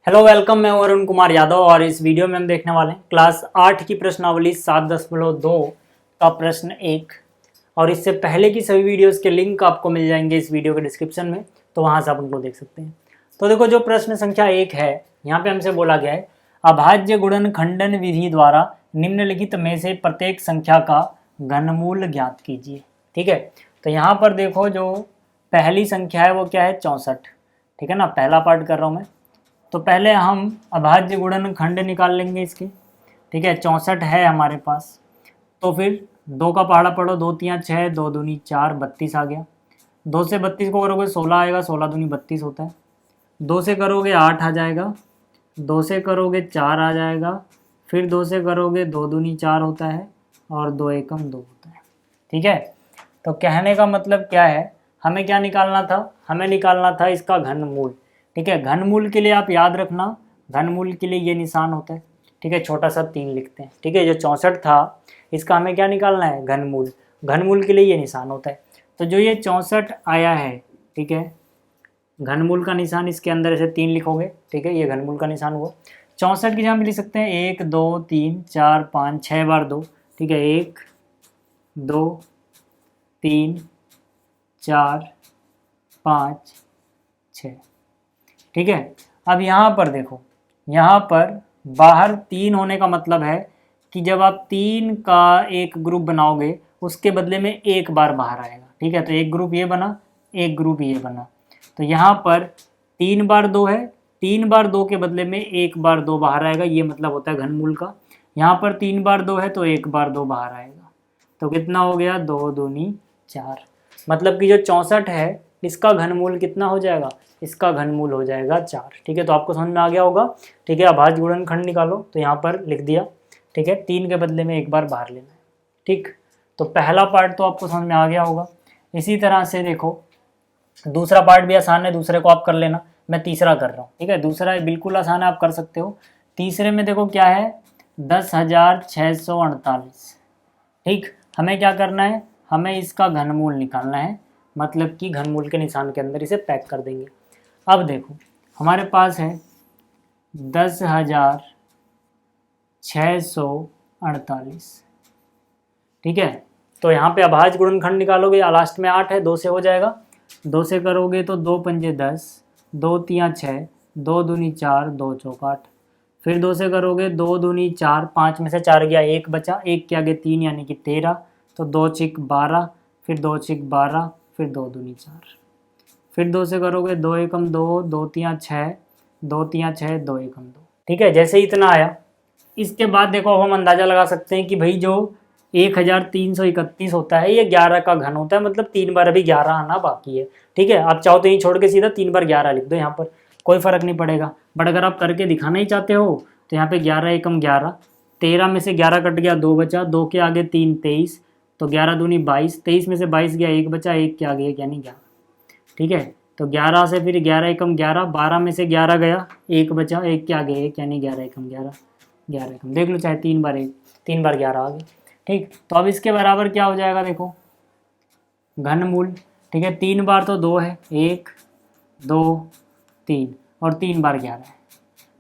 Hello welcome, मैं हूं अरुण कुमार यादव और इस वीडियो में हम देखने वाले हैं क्लास 8 की प्रश्नावली 7.2 का प्रश्न 1। और इससे पहले की सभी वीडियोस के लिंक आपको मिल जाएंगे इस वीडियो के डिस्क्रिप्शन में, तो वहां से आप उनको देख सकते हैं। तो देखो, जो प्रश्न संख्या 1 है, यहाँ पे हमसे बोला गया है अभाज्य गुणन खंडन विधि द्वारा निम्नलिखित में से प्रत्येक संख्या का घनमूल ज्ञात कीजिए। ठीक है, तो यहाँ पर देखो, जो पहली संख्या है वो क्या है, 64। ठीक है ना, पहला पार्ट कर रहा हूँ मैं। तो पहले हम अभाज्य गुणन खंड निकाल लेंगे इसके। ठीक है, 64 है हमारे पास। तो फिर दो का पहाड़ा पढ़ो, 2 3 6, 2 दूनी 4, 32 आ गया। 2 से 32 को करोगे 16 आएगा, 16 दूनी 32 होता है। 2 से करोगे 8 आ जाएगा, 2 से करोगे 4 आ जाएगा, फिर 2 से करोगे 2 दूनी 4 होता है, और 2 एकम 2 होता है। ठीक है, तो कहने का मतलब क्या है, हमें क्या निकालना था, हमें निकालना था इसका घनमूल। ठीक है, घनमूल के लिए आप याद रखना, घनमूल के लिए ये निशान होता है। ठीक है, छोटा सा 3 लिखते हैं। ठीक है, जो 64 था इसका हमें क्या निकालना है, घनमूल। घनमूल के लिए ये निशान होता है। तो जो ये 64 आया है, ठीक है, घनमूल का निशान इसके अंदर ऐसे 3 लिखोगे। ठीक है, ये घनमूल का निशान हुआ। 64 की जगह हम लिख सकते हैं 1 2 3 4 5, 6 बार 2। ठीक है, 1 2 3 4 5 6। ठीक है, अब यहाँ पर देखो, यहाँ पर बाहर 3 होने का मतलब है कि जब आप 3 का एक ग्रुप बनाओगे उसके बदले में एक बार बाहर आएगा। ठीक है, तो एक ग्रुप ये बना, एक ग्रुप ये बना। तो यहाँ पर 3 बार 2 है, 3 बार 2 के बदले में एक बार 2 बाहर आएगा, ये मतलब होता है घनमूल का। यहाँ पर 3 बार 2 है तो एक बार 2 बाहर आएगा। तो कितना हो गया, 2 दूनी 4। मतलब कि जो 64 है इसका घनमूल कितना हो जाएगा, इसका घनमूल हो जाएगा 4। ठीक है, तो आपको समझ में आ गया होगा। ठीक है, अभाज्य गुणनखंड निकालो, तो यहाँ पर लिख दिया। ठीक है, 3 के बदले में एक बार बाहर लेना है। ठीक, तो पहला पार्ट तो आपको समझ में आ गया होगा। इसी तरह से देखो, दूसरा पार्ट भी आसान है, दूसरे को आप कर लेना, मैं तीसरा कर रहा हूँ। ठीक है, दूसरा बिल्कुल आसान है, आप कर सकते हो। तीसरे में देखो क्या है, 10,648। ठीक, हमें क्या करना है, हमें इसका घनमूल निकालना है, मतलब कि घनमूल के निशान के अंदर इसे पैक कर देंगे। अब देखो, हमारे पास है 10,648। ठीक है, तो यहाँ पे अभाज्य गुणनखंड निकालोगे, या लास्ट में 8 है, 2 से हो जाएगा। 2 से करोगे तो 2 पंजे 10, 2 तियाँ 6, 2 दूनी 4, 2 चौक 8। फिर 2 से करोगे 2 दूनी 4, 5 में से 4 गया, 1 बचा, 1 के आगे 3 यानी कि 13, तो 2 चिक 12, फिर 2 चिक 12, फिर 2 दूनी 4। फिर 2 से करोगे 2 एकम 2, 2 तियाँ 6, 2 तियाँ 6, 2 एकम 2। ठीक है, जैसे इतना आया, इसके बाद देखो अब हम अंदाज़ा लगा सकते हैं कि भाई जो 1331 होता है ये 11 का घन होता है, मतलब 3 बार अभी 11 आना बाकी है। ठीक है, आप चाहो तो यहीं छोड़ के सीधा 3 बार 11 लिख दो, यहाँ पर कोई फ़र्क नहीं पड़ेगा। बट अगर आप करके दिखाना ही चाहते हो तो यहाँ पे 11 एकम 11, 13 में से 11 कट गया, 2 बचा, 2 के आगे 3 23, तो 11 दूनी 22, 23 में से 22 गया, 1 बचा, 1 के आगे 1 यानी 11। ठीक है, तो 11 से फिर 11 एकम 11, 12 में से 11 गया, 1 बचा, 1 के आगे 1 यानी 11 एकम 11, 11 एकम देख लो, चाहे 3 बार 1, 3 बार 11 आ गए। ठीक, तो अब इसके बराबर क्या हो जाएगा, देखो घनमूल। ठीक है, 3 बार तो 2 है, 1 2 3, और 3 बार 11 है।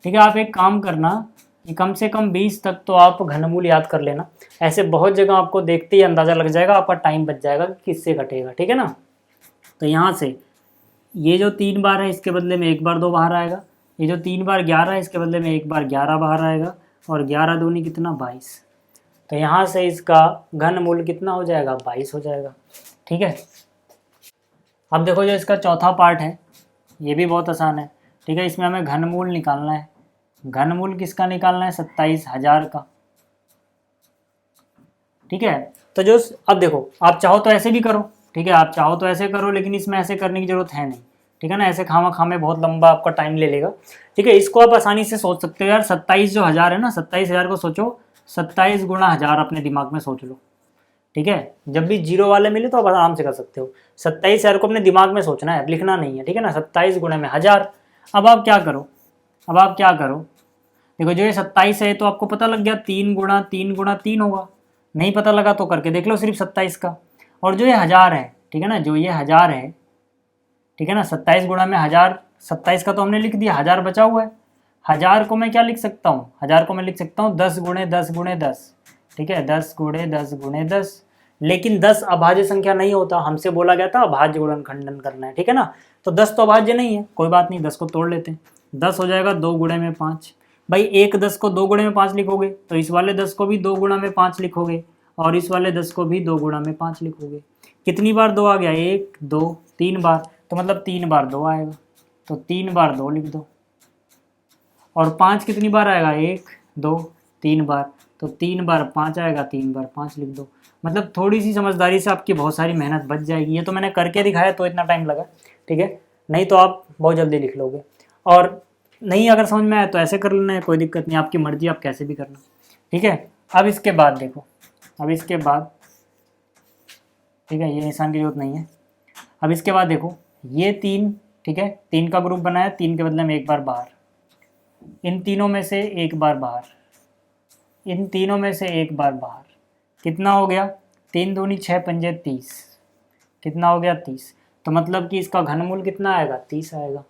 ठीक है, आप एक काम करना कि कम से कम 20 तक तो आप घनमूल याद कर लेना। ऐसे बहुत जगह आपको देखते ही अंदाज़ा लग जाएगा, आपका टाइम बच जाएगा कि किससे घटेगा। ठीक है ना, तो यहाँ से ये जो 3 बार है इसके बदले में एक बार 2 बाहर आएगा, ये जो 3 बार 11 है इसके बदले में एक बार 11 बाहर आएगा, और 11 दूनी कितना, 22। तो यहाँ से इसका घनमूल कितना हो जाएगा, 22 हो जाएगा। ठीक है, अब देखो जो इसका चौथा पार्ट है ये भी बहुत आसान है। ठीक है, इसमें हमें घनमूल निकालना है। घनमूल किसका निकालना है, 27,000 का। ठीक है, तो जो अब देखो, आप चाहो तो ऐसे भी करो। ठीक है, आप चाहो तो ऐसे करो, लेकिन इसमें ऐसे करने की जरूरत है नहीं। ठीक है ना, ऐसे खामा खामे बहुत लंबा आपका टाइम ले लेगा। ठीक है, इसको आप आसानी से सोच सकते हो यार, 27 जो हज़ार है ना, 27,000 को सोचो, 27 गुणा 1000 अपने दिमाग में सोच लो। ठीक है, जब भी जीरो वाले मिले तो आप आराम से कर सकते हो। 27,000 को अपने दिमाग में सोचना है, लिखना नहीं है। ठीक है ना, 27 गुणा में 1000। अब आप क्या करो, देखो जो ये 27 है तो आपको पता लग गया 3 गुणा 3 गुणा 3 होगा। नहीं पता लगा तो करके देख लो सिर्फ 27 का। और जो ये 1000 है, ठीक है ना, जो ये 1000 है, ठीक है ना, 27 गुणा में 1000, 27 का तो हमने लिख दिया, 1000 बचा हुआ है। 1000 को मैं क्या लिख सकता हूँ, 1000 को मैं लिख सकता हूँ 10 गुणे 10 गुणे 10, ठीक है, 10 गुणे 10 गुणे 10। लेकिन 10 अभाज्य संख्या नहीं होता, हमसे बोला गया था अभाज्य गुणनखंडन करना है, ठीक है ना। तो 10 तो अभाज्य नहीं है, कोई बात नहीं, 10 को तोड़ लेते हैं। 10 हो जाएगा 2 गुणे में 5। भाई एक 10 को 2 गुणे में 5 लिखोगे तो इस वाले 10 को भी 2 गुणा में 5 लिखोगे, और इस वाले 10 को भी 2 गुणा में 5 लिखोगे। कितनी बार 2 आ गया, 1 2 3 बार, तो मतलब 3 बार 2 आएगा, तो 3 बार 2 लिख दो। और 5 कितनी बार आएगा, 1 2 3 बार, तो 3 बार 5 आएगा, 3 बार 5 लिख दो। मतलब थोड़ी सी समझदारी से आपकी बहुत सारी मेहनत बच जाएगी। ये तो मैंने करके दिखाया तो इतना टाइम लगा, ठीक है, नहीं तो आप बहुत जल्दी लिख लोगे। और नहीं अगर समझ में आया तो ऐसे कर लेना है, कोई दिक्कत नहीं, आपकी मर्जी, आप कैसे भी करना, ठीक है। अब इसके बाद देखो, अब इसके बाद, ठीक है, ये निशान की जरूरत नहीं है। अब इसके बाद देखो ये 3, ठीक है, 3 का ग्रुप बनाया, 3 के बदले में एक बार बाहर, इन तीनों में से एक बार बाहर, इन तीनों में से एक बार बाहर, कितना हो गया, 3 दूनी 6 पंजे 30, कितना हो गया 30। तो मतलब कि इसका घनमूल कितना आएगा, 30 आएगा,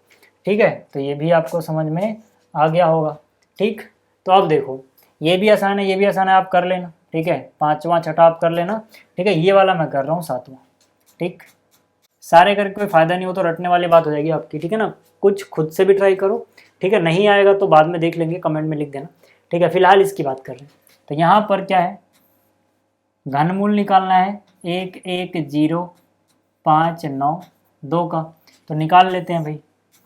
ठीक है। तो ये भी आपको समझ में आ गया होगा, ठीक। तो अब देखो ये भी आसान है, ये भी आसान है, आप कर लेना, ठीक है, 5वां 6ठा आप कर लेना, ठीक है। ये वाला मैं कर रहा हूँ 7वां, ठीक। सारे करके कोई फ़ायदा नहीं हो तो रटने वाली बात हो जाएगी आपकी, ठीक है ना। कुछ खुद से भी ट्राई करो, ठीक है, नहीं आएगा तो बाद में देख लेंगे, कमेंट में लिख देना, ठीक है। फिलहाल इसकी बात कर रहे हैं। तो यहाँ पर क्या है, घनमूल निकालना है 1 1 0 5 9 2 का, तो निकाल लेते हैं भाई।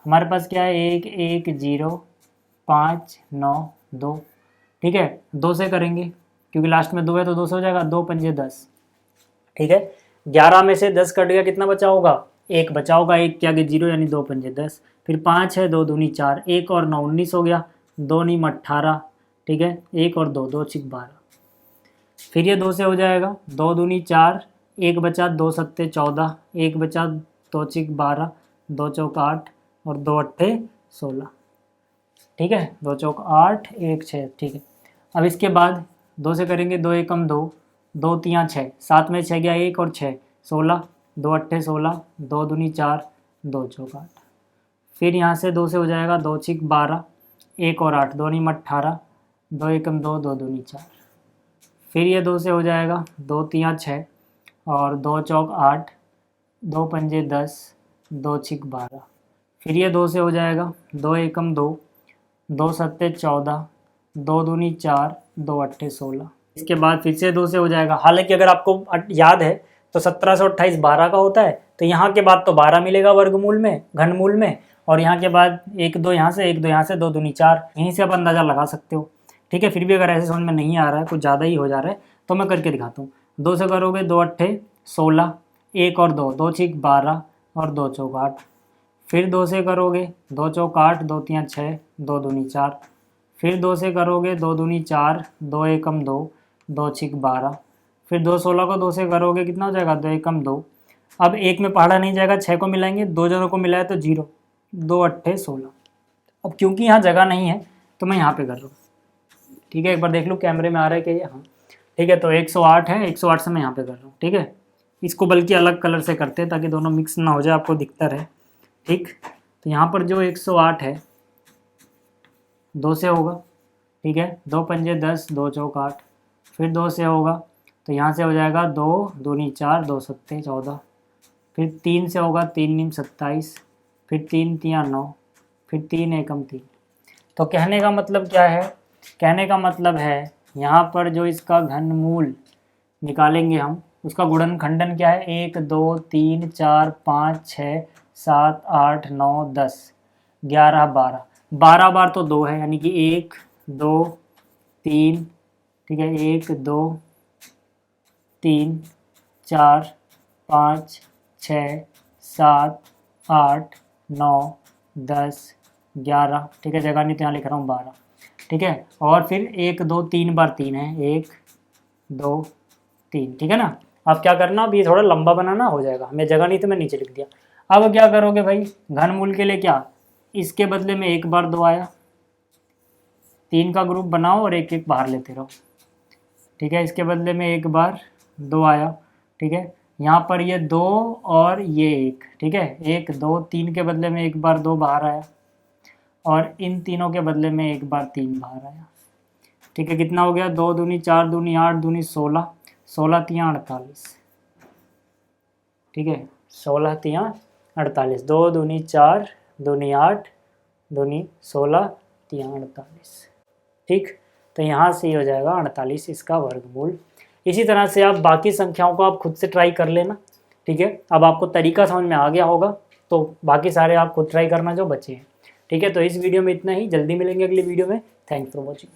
हमारे पास क्या है, 1 1 0 5 9 2, ठीक है, 2 से करेंगे क्योंकि लास्ट में 2 है तो 2 से हो जाएगा, 2 पंजे 10, ठीक है। 11 में से 10 कट गया, कितना बचा होगा, 1 बचा होगा, 1 के आगे 0 यानी 2 पंजे 10, फिर 5 है, 2 दूनी 4, 1 और 9 19 हो गया, 2 नीम 18, ठीक है, 1 और 2 2 छिक 12, फिर ये 2 से हो जाएगा, 2 दूनी 4, 1 बचा, 2 सत्ते 14, 1 बचा, 2 छिक 12, 2 चौक 8 और 2 अट्ठे 16, ठीक है, 2 चौक 8 1 6, ठीक है। अब इसके बाद 2 से करेंगे, 2 एकम 2, 2 तियाँ 6, 7 में 6 गया, 1 और 6 16, 2 अट्ठे 16, 2 दूनी 4, 2 चौक 8, फिर यहाँ से 2 से हो जाएगा, 2 छिक 12, 1 और 8, 2 नीम 18, 2 एकम 2, 2 दूनी 4, फिर ये 2 से हो जाएगा, 2 तियाँ 6 और 2 चौक 8, 2 पंजे 10, 2 छिक 12, फिर ये 2 से हो जाएगा, 2 एकम 2, 2 सत्ते 14, 2 दूनी 4, 2 अट्ठे 16, इसके बाद फिर से 2 से हो जाएगा। हालांकि अगर आपको याद है तो 1728 12 का होता है, तो यहाँ के बाद तो 12 मिलेगा वर्गमूल में, घनमूल में, और यहाँ के बाद 1 2 यहाँ से, 1 2 यहाँ से, 2 दूनी 4, यहीं से आप अंदाज़ा लगा सकते हो, ठीक है। फिर भी अगर ऐसे समझ में नहीं आ रहा है, कुछ ज़्यादा ही हो जा रहा है, तो मैं करके दिखाता हूँ। 2 से करोगे, 2 अट्ठे 16, 1 और 2, 2 छिक 12 और 2 चौक 8, फिर 2 से करोगे, 2 चौक 8, 2 तियाँ 6, 2 दूनी 4, फिर 2 से करोगे, 2 दूनी 4, 2 एकम 2, 2 छिक 12, फिर 2 16 को 2 से करोगे, कितना हो जाएगा, 2 एकम 2, अब 1 में पहाड़ा नहीं जाएगा, 6 को मिलाएंगे, 2 जनों को मिलाए तो 0, 2 अट्ठे 16। अब क्योंकि यहाँ जगह नहीं है तो मैं यहाँ पे कर रहा हूँ, ठीक है। एक बार देख लो कैमरे में आ रहा है कि ये, हाँ ठीक है। तो 108 है, 108 से मैं यहाँ पे कर रहा हूँ, ठीक है। इसको बल्कि अलग कलर से करते हैं ताकि दोनों मिक्स ना हो जाए, आपको दिखता रहे, ठीक। तो यहाँ पर जो 108 है 2 से होगा, ठीक है, 2 पंजे 10, 2 चौक 8, फिर 2 से होगा तो यहाँ से हो जाएगा, 2 दूनी 4, 2 सत्ते 14, फिर 3 से होगा, 3 नीम 27, फिर 3 तियाँ 9, फिर 3 एकम 3। तो कहने का मतलब क्या है, कहने का मतलब है यहाँ पर जो इसका घनमूल निकालेंगे हम, उसका गुणनखंडन क्या है, 1 2 3 4 5 6 7 8 9 10 11 12, 12 बार तो 2 है, यानी कि 1 2 3, ठीक है, 1 2 3 4 5 6 7 8 9 10 11, ठीक है, जगह नहीं तो यहाँ लिख रहा हूँ 12, ठीक है। और फिर 1 2 3 बार 3 है, 1 2 3, ठीक है ना। अब क्या करना, अब ये थोड़ा लंबा बनाना हो जाएगा, हमें जगह नहीं तो मैं नीचे लिख दिया। अब क्या करोगे भाई, घनमूल के लिए क्या, इसके बदले में एक बार 2 आया, 3 का ग्रुप बनाओ और एक एक बाहर लेते रहो, ठीक है। इसके बदले में एक बार 2 आया, ठीक है, यहाँ पर ये 2 और ये 1, ठीक है, 1 2 3 के बदले में एक बार 2 बाहर आया, और इन तीनों के बदले में एक बार 3 बाहर आया। ठीक है, कितना हो गया? 2 दूनी 4 दूनी 8 दूनी 16, 16 तियाँ 48। ठीक है, 16 तियाँ 48, 2 दूनी 4 दूनी 8 दूनी 16 तियाँ 48। ठीक, तो यहाँ से ही हो जाएगा 48 इसका वर्गमूल। इसी तरह से आप बाकी संख्याओं को आप खुद से ट्राई कर लेना। ठीक है, अब आपको तरीका समझ में आ गया होगा, तो बाकी सारे आप खुद ट्राई करना जो बचे हैं। ठीक है, तो इस वीडियो में इतना ही, जल्दी मिलेंगे अगली वीडियो में। Thanks for watching.